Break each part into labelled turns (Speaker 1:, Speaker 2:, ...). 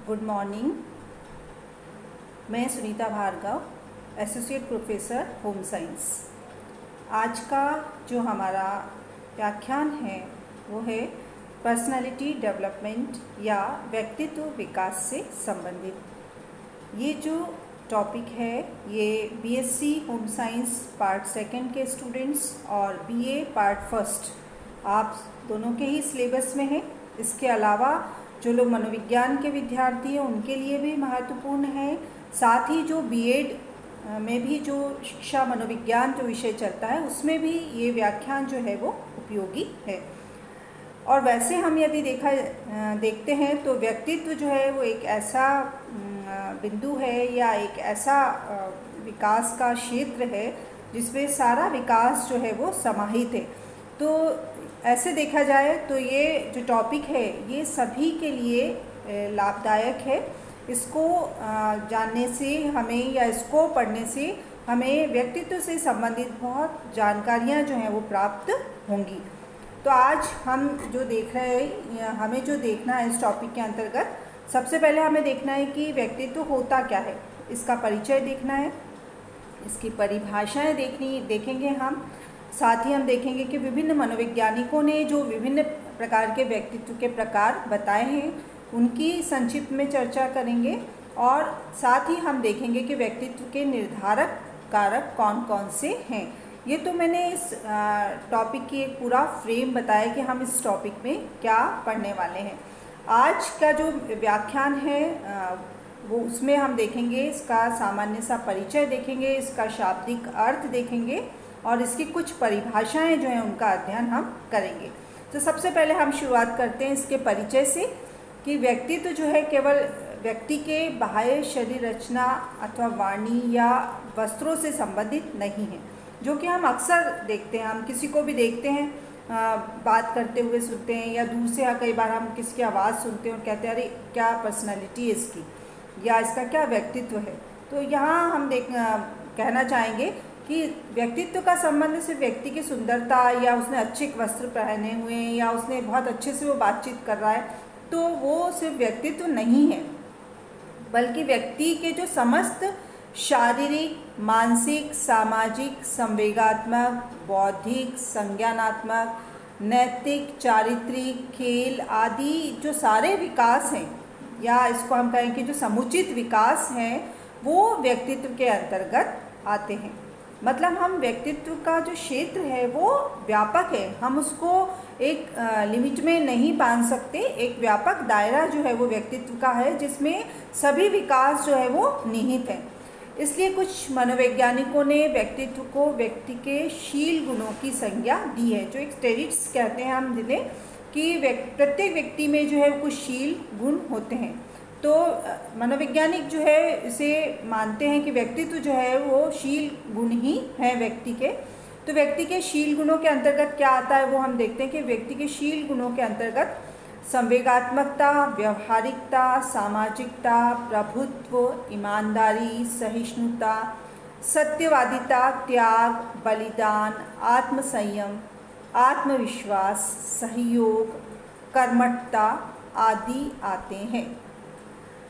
Speaker 1: Good morning. मैं Sunita Bhargav, associate professor home science. आज का जो हमारा व्याख्यान है वो है पर्सनालिटी डेवलपमेंट या व्यक्तित्व विकास से संबंधित। ये जो टॉपिक है ये BSc home science part second के स्टूडेंट्स और बीए पार्ट फर्स्ट आप दोनों के ही सिलेबस में है। इसके अलावा जो लोग मनोविज्ञान के विद्यार्थी हैं उनके लिए भी महत्वपूर्ण है। साथ ही जो बीएड में भी जो शिक्षा मनोविज्ञान जो विषय चलता है उसमें भी ये व्याख्यान जो है वो उपयोगी है। और वैसे हम यदि देखते हैं तो व्यक्तित्व जो है वो एक ऐसा बिंदु है या एक ऐसा विकास का क्षेत्र है जिसमें सारा विकास जो है वो समाहित है। तो ऐसे देखा जाए तो ये जो टॉपिक है ये सभी के लिए लाभदायक है। इसको जानने से हमें या इसको पढ़ने से हमें व्यक्तित्व से संबंधित बहुत जानकारियाँ जो हैं वो प्राप्त होंगी। तो आज हम जो देख रहे हैं, हमें जो देखना है इस टॉपिक के अंतर्गत, सबसे पहले हमें देखना है कि व्यक्तित्व होता क्या है, इसका परिचय देखना है, इसकी परिभाषाएं देखेंगे हम। साथ ही हम देखेंगे कि विभिन्न मनोवैज्ञानिकों ने जो विभिन्न प्रकार के व्यक्तित्व के प्रकार बताए हैं उनकी संक्षिप्त में चर्चा करेंगे। और साथ ही हम देखेंगे कि व्यक्तित्व के निर्धारक कारक कौन कौन से हैं। ये तो मैंने इस टॉपिक की एक पूरा फ्रेम बताया कि हम इस टॉपिक में क्या पढ़ने वाले हैं। आज का जो व्याख्यान है वो उसमें हम देखेंगे, इसका सामान्य सा परिचय देखेंगे, इसका शाब्दिक अर्थ देखेंगे और इसकी कुछ परिभाषाएं जो हैं उनका अध्ययन हम करेंगे। तो सबसे पहले हम शुरुआत करते हैं इसके परिचय से कि व्यक्तित्व जो है केवल व्यक्ति के बाह्य शरीर रचना अथवा वाणी या वस्त्रों से संबंधित नहीं है, जो कि हम अक्सर देखते हैं। हम किसी को भी देखते हैं बात करते हुए सुनते हैं या दूर से कई बार हम किसी की आवाज़ सुनते हैं और कहते हैं अरे क्या पर्सनालिटी है इसकी या इसका क्या व्यक्तित्व है। तो यहाँ हम कहना चाहेंगे कि व्यक्तित्व का संबंध सिर्फ व्यक्ति की सुंदरता या उसने अच्छे वस्त्र पहने हुए हैं या उसने बहुत अच्छे से वो बातचीत कर रहा है, तो वो सिर्फ व्यक्तित्व नहीं है, बल्कि व्यक्ति के जो समस्त शारीरिक, मानसिक, सामाजिक, संवेगात्मक, बौद्धिक, संज्ञानात्मक, नैतिक, चारित्रिक, खेल आदि जो सारे विकास हैं या इसको हम कहें कि जो समुचित विकास हैं वो व्यक्तित्व के अंतर्गत आते हैं। मतलब हम व्यक्तित्व का जो क्षेत्र है वो व्यापक है, हम उसको एक लिमिट में नहीं बांध सकते। एक व्यापक दायरा जो है वो व्यक्तित्व का है जिसमें सभी विकास जो है वो निहित है। इसलिए कुछ मनोवैज्ञानिकों ने व्यक्तित्व को व्यक्ति के शील गुणों की संज्ञा दी है, जो एक ट्रेडिट्स कहते हैं हम जिन्हें, कि प्रत्येक व्यक्ति में जो है कुछ शील गुण होते हैं। तो मनोवैज्ञानिक जो है इसे मानते हैं कि व्यक्तित्व जो है वो शील गुण ही है व्यक्ति के। तो व्यक्ति के शील गुणों के अंतर्गत क्या आता है वो हम देखते हैं कि व्यक्ति के शील गुणों के अंतर्गत संवेगात्मकता, व्यवहारिकता, सामाजिकता, प्रभुत्व, ईमानदारी, सहिष्णुता, सत्यवादिता, त्याग, बलिदान, आत्मसंयम, आत्मविश्वास, सहयोग, कर्मठता आदि आते हैं।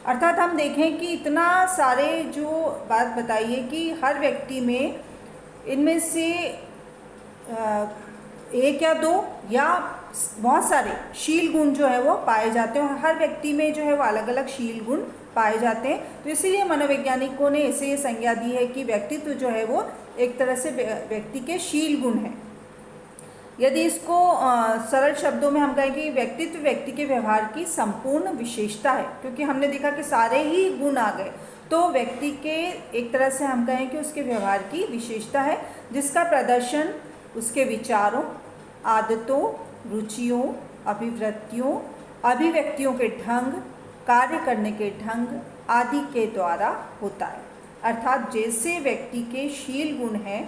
Speaker 1: अर्थात हम देखें कि इतना सारे जो बात बताइए कि हर व्यक्ति में इनमें से एक या दो या बहुत सारे शील गुण जो है वो पाए जाते हैं और हर व्यक्ति में जो है वो अलग अलग शील गुण पाए जाते हैं। तो इसीलिए मनोवैज्ञानिकों ने इसे ये संज्ञा दी है कि व्यक्तित्व जो है वो एक तरह से व्यक्ति के शील गुण हैं। यदि इसको सरल शब्दों में हम कहें कि व्यक्तित्व व्यक्ति के व्यवहार की संपूर्ण विशेषता है, क्योंकि हमने देखा कि सारे ही गुण आ गए, तो व्यक्ति के एक तरह से हम कहें कि उसके व्यवहार की विशेषता है जिसका प्रदर्शन उसके विचारों, आदतों, रुचियों, अभिवृत्तियों, अभिव्यक्तियों के ढंग, कार्य करने के ढंग आदि के द्वारा होता है। अर्थात जैसे व्यक्ति के शील गुण हैं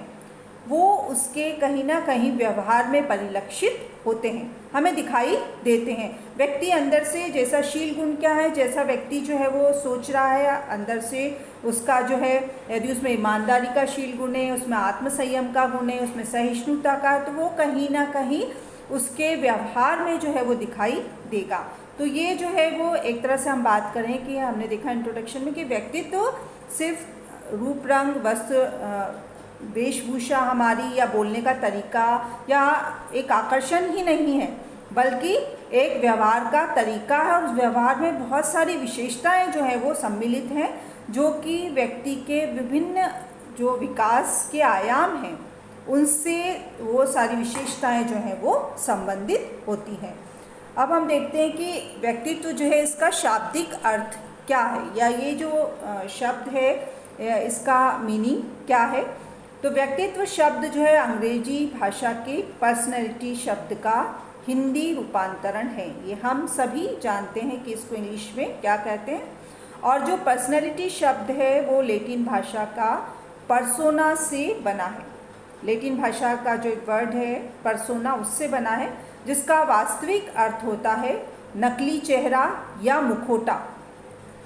Speaker 1: वो उसके कहीं ना कहीं व्यवहार में परिलक्षित होते हैं, हमें दिखाई देते हैं। व्यक्ति अंदर से जैसा शील गुण क्या है, जैसा व्यक्ति जो है वो सोच रहा है अंदर से उसका जो है, यदि उसमें ईमानदारी का शील गुण है, उसमें आत्मसंयम का गुण है, उसमें सहिष्णुता का, तो वो कहीं ना कहीं उसके व्यवहार में जो है वो दिखाई देगा। तो ये जो है वो एक तरह से हम बात करें कि हमने देखा इंट्रोडक्शन में कि व्यक्तित्व तो सिर्फ रूप रंग वस्त्र वेशभूषा हमारी या बोलने का तरीका या एक आकर्षण ही नहीं है, बल्कि एक व्यवहार का तरीका है और उस व्यवहार में बहुत सारी विशेषताएं जो है वो सम्मिलित हैं, जो कि व्यक्ति के विभिन्न जो विकास के आयाम हैं उनसे वो सारी विशेषताएं जो हैं वो संबंधित होती हैं। अब हम देखते हैं कि व्यक्तित्व जो है इसका शाब्दिक अर्थ क्या है, या ये जो शब्द है इसका मीनिंग क्या है। तो व्यक्तित्व शब्द जो है अंग्रेजी भाषा के पर्सनैलिटी शब्द का हिंदी रूपांतरण है। ये हम सभी जानते हैं कि इसको इंग्लिश में क्या कहते हैं। और जो पर्सनैलिटी शब्द है वो लैटिन भाषा का पर्सोना से बना है। लैटिन भाषा का जो एक वर्ड है पर्सोना उससे बना है, जिसका वास्तविक अर्थ होता है नकली चेहरा या मुखौटा,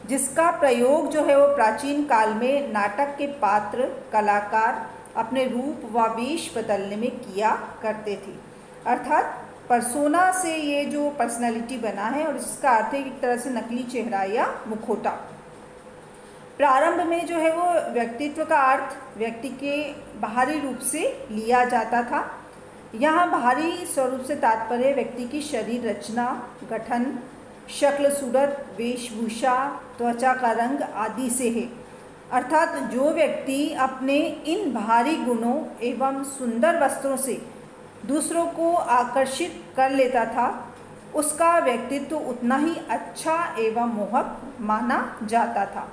Speaker 1: जिसका प्रयोग जो है वो प्राचीन काल में नाटक के पात्र कलाकार अपने रूप व वेश बदलने में किया करते थे। अर्थात पर्सोना से ये जो पर्सनालिटी बना है और इसका अर्थ है एक तरह से नकली चेहरा या मुखौटा। प्रारंभ में जो है वो व्यक्तित्व का अर्थ व्यक्ति के बाहरी रूप से लिया जाता था। यहाँ बाहरी स्वरूप से तात्पर्य व्यक्ति की शरीर रचना, गठन, शक्ल सूरत, वेशभूषा, त्वचा का रंग आदि से है। अर्थात जो व्यक्ति अपने इन बाहरी गुणों एवं सुंदर वस्त्रों से दूसरों को आकर्षित कर लेता था, उसका व्यक्तित्व उतना ही अच्छा एवं मोहक माना जाता था।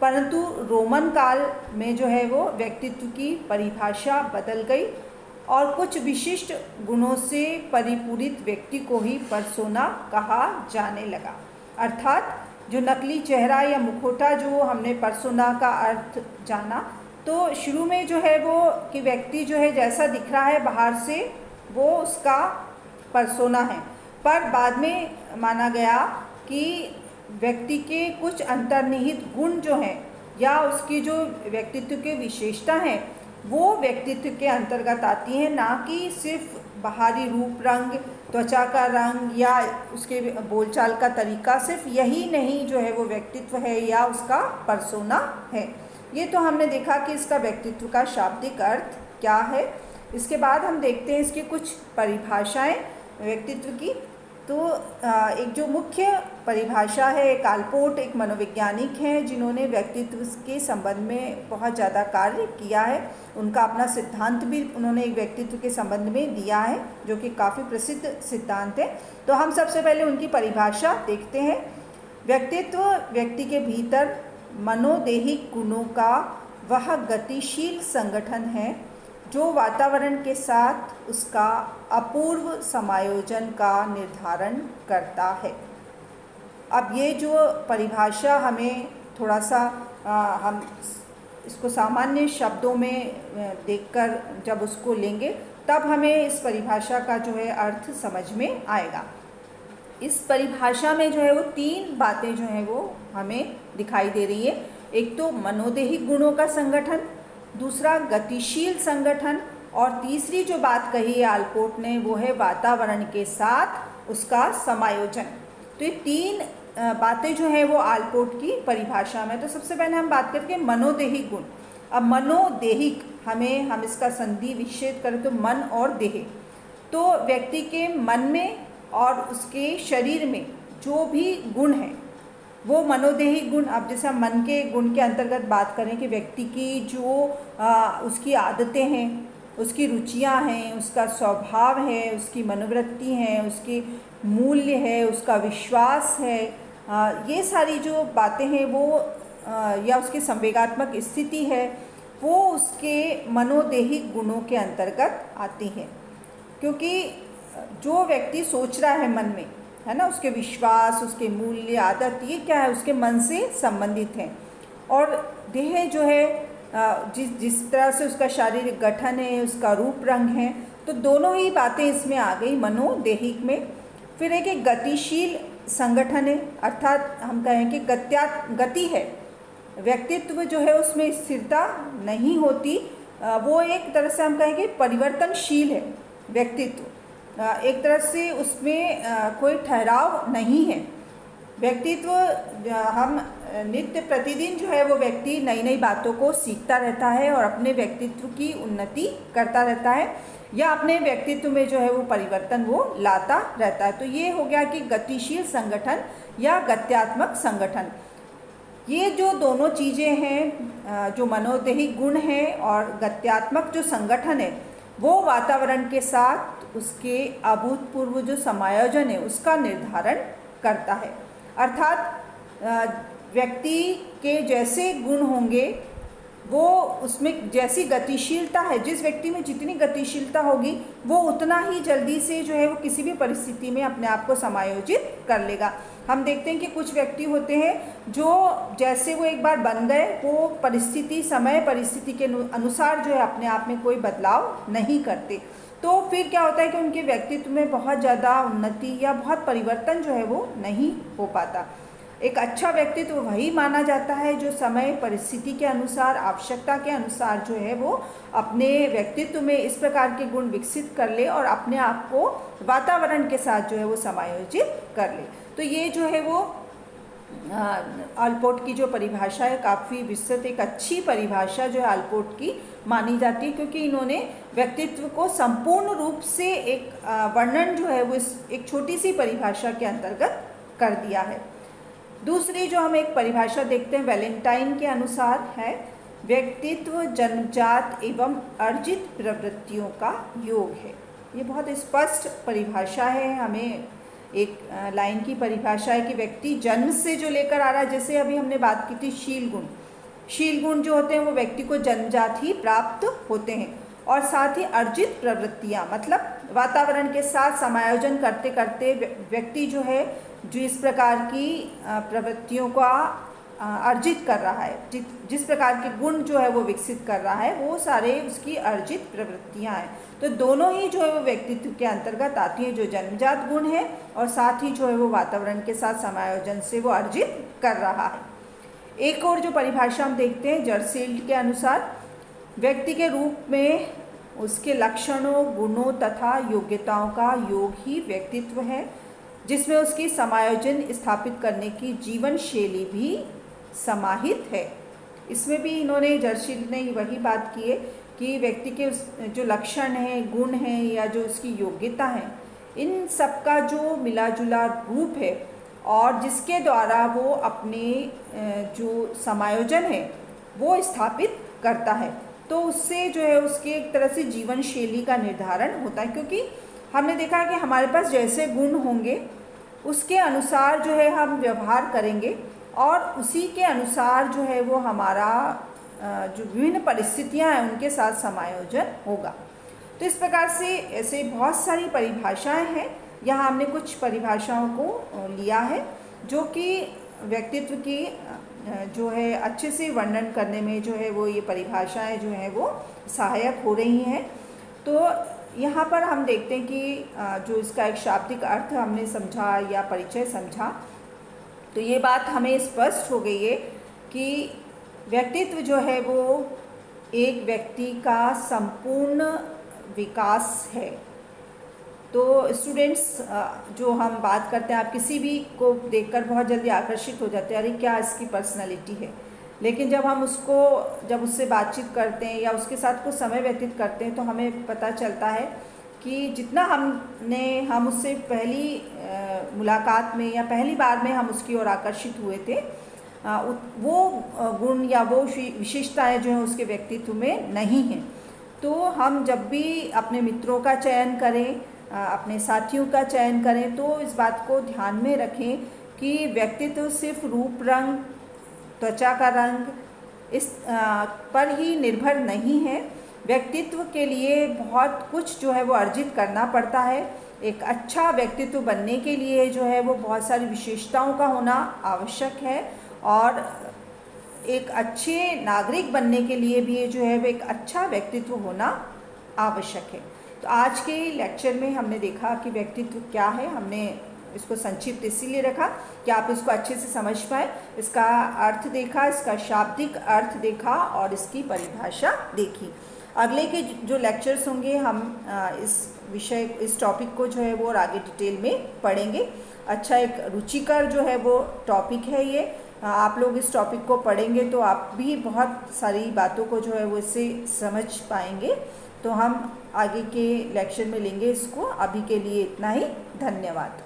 Speaker 1: परंतु रोमन काल में जो है वो व्यक्तित्व की परिभाषा बदल गई और कुछ विशिष्ट गुणों से परिपूरित व्यक्ति को ही पर्सोना कहा जाने लगा। अर्थात जो नकली चेहरा या मुखौटा जो हमने पर्सोना का अर्थ जाना, तो शुरू में जो है वो कि व्यक्ति जो है जैसा दिख रहा है बाहर से वो उसका पर्सोना है, पर बाद में माना गया कि व्यक्ति के कुछ अंतर्निहित गुण जो हैं या उसकी जो व्यक्तित्व की विशेषता हैं वो व्यक्तित्व के अंतर्गत आती हैं, ना कि सिर्फ बाहरी रूप रंग, त्वचा का रंग या उसके बोलचाल का तरीका, सिर्फ यही नहीं जो है वो व्यक्तित्व है या उसका पर्सोना है। ये तो हमने देखा कि इसका व्यक्तित्व का शाब्दिक अर्थ क्या है। इसके बाद हम देखते हैं इसकी कुछ परिभाषाएं व्यक्तित्व की। तो एक जो मुख्य परिभाषा है, एक आल्पोर्ट एक मनोवैज्ञानिक हैं जिन्होंने व्यक्तित्व के संबंध में बहुत ज़्यादा कार्य किया है। उनका अपना सिद्धांत भी उन्होंने एक व्यक्तित्व के संबंध में दिया है, जो कि काफ़ी प्रसिद्ध सिद्धांत है। तो हम सबसे पहले उनकी परिभाषा देखते हैं। व्यक्तित्व व्यक्ति के भीतर मनोदेहिक गुणों का वह गतिशील संगठन है जो वातावरण के साथ उसका अपूर्व समायोजन का निर्धारण करता है। अब ये जो परिभाषा हमें थोड़ा सा हम इसको सामान्य शब्दों में देखकर जब उसको लेंगे तब हमें इस परिभाषा का जो है अर्थ समझ में आएगा। इस परिभाषा में जो है वो तीन बातें जो हैं वो हमें दिखाई दे रही है। एक तो मनोदेहिक गुणों का संगठन, दूसरा गतिशील संगठन, और तीसरी जो बात कही है आल्पोर्ट ने वो है वातावरण के साथ उसका समायोजन। तो ये तीन बातें जो है वो आल्पोर्ट की परिभाषा में। तो सबसे पहले हम बात करते हैं मनोदेहिक गुण। अब मनोदेहिक हम इसका संधि विच्छेद करें तो मन और देह, तो व्यक्ति के मन में और उसके शरीर में जो भी गुण हैं वो मनोदेहिक गुण। अब जैसे हम मन के गुण के अंतर्गत बात करें कि व्यक्ति की जो उसकी आदतें हैं, उसकी रुचियां हैं, उसका स्वभाव है, उसकी मनोवृत्ति है, उसकी मूल्य है, उसका विश्वास है, ये सारी जो बातें हैं वो या उसकी संवेगात्मक स्थिति है वो उसके मनोदेहिक गुणों के अंतर्गत आती हैं। क्योंकि जो व्यक्ति सोच रहा है मन में, है ना, उसके विश्वास, उसके मूल्य, आदत, ये क्या है उसके मन से संबंधित हैं। और देह जो है जिस तरह से उसका शारीरिक गठन है, उसका रूप रंग है, तो दोनों ही बातें इसमें आ गई मनोदेहिक में। फिर एक गतिशील संगठन है, अर्थात हम कहें कि गति है, व्यक्तित्व जो है उसमें स्थिरता नहीं होती, वो एक तरह से हम कहें कि परिवर्तनशील है व्यक्तित्व। एक तरह से उसमें कोई ठहराव नहीं है। व्यक्तित्व हम नित्य प्रतिदिन जो है वो व्यक्ति नई नई बातों को सीखता रहता है और अपने व्यक्तित्व की उन्नति करता रहता है या अपने व्यक्तित्व में जो है वो परिवर्तन वो लाता रहता है। तो ये हो गया कि गतिशील संगठन या गत्यात्मक संगठन। ये जो दोनों चीज़ें हैं, जो मनोदैहिक गुण है और गत्यात्मक जो संगठन है, वो वातावरण के साथ उसके अभूतपूर्व जो समायोजन है उसका निर्धारण करता है। अर्थात व्यक्ति के जैसे गुण होंगे वो उसमें जैसी गतिशीलता है, जिस व्यक्ति में जितनी गतिशीलता होगी वो उतना ही जल्दी से जो है वो किसी भी परिस्थिति में अपने आप को समायोजित कर लेगा। हम देखते हैं कि कुछ व्यक्ति होते हैं जो जैसे वो एक बार बन गए वो परिस्थिति समय परिस्थिति के अनुसार जो है अपने आप में कोई बदलाव नहीं करते। तो फिर क्या होता है कि उनके व्यक्तित्व में बहुत ज़्यादा उन्नति या बहुत परिवर्तन जो है वो नहीं हो पाता। एक अच्छा व्यक्तित्व वही माना जाता है जो समय परिस्थिति के अनुसार आवश्यकता के अनुसार जो है वो अपने व्यक्तित्व में इस प्रकार के गुण विकसित कर ले और अपने आप को वातावरण के साथ जो है वो समायोजित कर ले। तो ये जो है वो आलपोर्ट की जो परिभाषा है काफ़ी विस्तृत एक अच्छी परिभाषा जो है आलपोर्ट की मानी जाती है, क्योंकि इन्होंने व्यक्तित्व को संपूर्ण रूप से एक वर्णन जो है वो इस एक छोटी सी परिभाषा के अंतर्गत कर दिया है। दूसरी जो हम एक परिभाषा देखते हैं वैलेंटाइन के अनुसार है, व्यक्तित्व जन्मजात एवं अर्जित प्रवृत्तियों का योग है। ये बहुत स्पष्ट परिभाषा है, हमें एक लाइन की परिभाषा है कि व्यक्ति जन्म से जो लेकर आ रहा है, जैसे अभी हमने बात की थी शील गुण जो होते हैं वो व्यक्ति को जन्मजात ही प्राप्त होते हैं, और साथ ही अर्जित प्रवृत्तियाँ मतलब वातावरण के साथ समायोजन करते करते व्यक्ति जो है जो इस प्रकार की प्रवृत्तियों का अर्जित कर रहा है, जिस प्रकार के गुण जो है वो विकसित कर रहा है वो सारे उसकी अर्जित प्रवृत्तियां हैं। तो दोनों ही जो है वो व्यक्तित्व के अंतर्गत आती हैं, जो जन्मजात गुण है और साथ ही जो है वो वातावरण के साथ समायोजन से वो अर्जित कर रहा है। एक और जो परिभाषा हम देखते हैं जर्सील्ड के अनुसार, व्यक्ति के रूप में उसके लक्षणों गुणों तथा योग्यताओं का योग ही व्यक्तित्व है, जिसमें उसकी समायोजन स्थापित करने की जीवन शैली भी समाहित है। इसमें भी इन्होंने जर्सील्ड ने वही बात की है कि व्यक्ति के जो लक्षण हैं गुण हैं या जो उसकी योग्यता है, इन सब का जो मिला जुला रूप है और जिसके द्वारा वो अपने जो समायोजन है वो स्थापित करता है, तो उससे जो है उसके एक तरह से जीवन शैली का निर्धारण होता है। क्योंकि हमने देखा कि हमारे पास जैसे गुण होंगे उसके अनुसार जो है हम व्यवहार करेंगे और उसी के अनुसार जो है वो हमारा जो विभिन्न परिस्थितियां हैं उनके साथ समायोजन होगा। तो इस प्रकार से ऐसे बहुत सारी परिभाषाएं हैं, यहाँ हमने कुछ परिभाषाओं को लिया है जो कि व्यक्तित्व की जो है अच्छे से वर्णन करने में जो है वो ये परिभाषाएं जो हैं वो सहायक हो रही हैं। तो यहाँ पर हम देखते हैं कि जो इसका एक शाब्दिक अर्थ हमने समझा या परिचय समझा, तो ये बात हमें स्पष्ट हो गई है कि व्यक्तित्व जो है वो एक व्यक्ति का संपूर्ण विकास है। तो स्टूडेंट्स जो हम बात करते हैं, आप किसी भी को देखकर बहुत जल्दी आकर्षित हो जाते हैं, अरे क्या इसकी पर्सनालिटी है, लेकिन जब उससे बातचीत करते हैं या उसके साथ कुछ समय व्यतीत करते हैं तो हमें पता चलता है कि जितना हम उससे पहली मुलाकात में या पहली बार में हम उसकी ओर आकर्षित हुए थे, वो गुण या वो विशेषताएं जो हैं उसके व्यक्तित्व में नहीं हैं। तो हम जब भी अपने मित्रों का चयन करें, अपने साथियों का चयन करें, तो इस बात को ध्यान में रखें कि व्यक्तित्व सिर्फ रूप रंग त्वचा का रंग इस पर ही निर्भर नहीं है। व्यक्तित्व के लिए बहुत कुछ जो है वो अर्जित करना पड़ता है। एक अच्छा व्यक्तित्व बनने के लिए जो है वो बहुत सारी विशेषताओं का होना आवश्यक है, और एक अच्छे नागरिक बनने के लिए भी जो है वो एक अच्छा व्यक्तित्व होना आवश्यक है। तो आज के लेक्चर में हमने देखा कि व्यक्तित्व क्या है, हमने इसको संक्षिप्त इसीलिए रखा कि आप इसको अच्छे से समझ पाए। इसका अर्थ देखा, इसका शाब्दिक अर्थ देखा और इसकी परिभाषा देखी। अगले के जो लेक्चर्स होंगे हम इस टॉपिक को जो है वो और आगे डिटेल में पढ़ेंगे। अच्छा, एक रुचिकर जो है वो टॉपिक है ये। आप लोग इस टॉपिक को पढ़ेंगे तो आप भी बहुत सारी बातों को जो है वो इससे समझ पाएंगे। तो हम आगे के लेक्चर में लेंगे इसको। अभी के लिए इतना ही। धन्यवाद।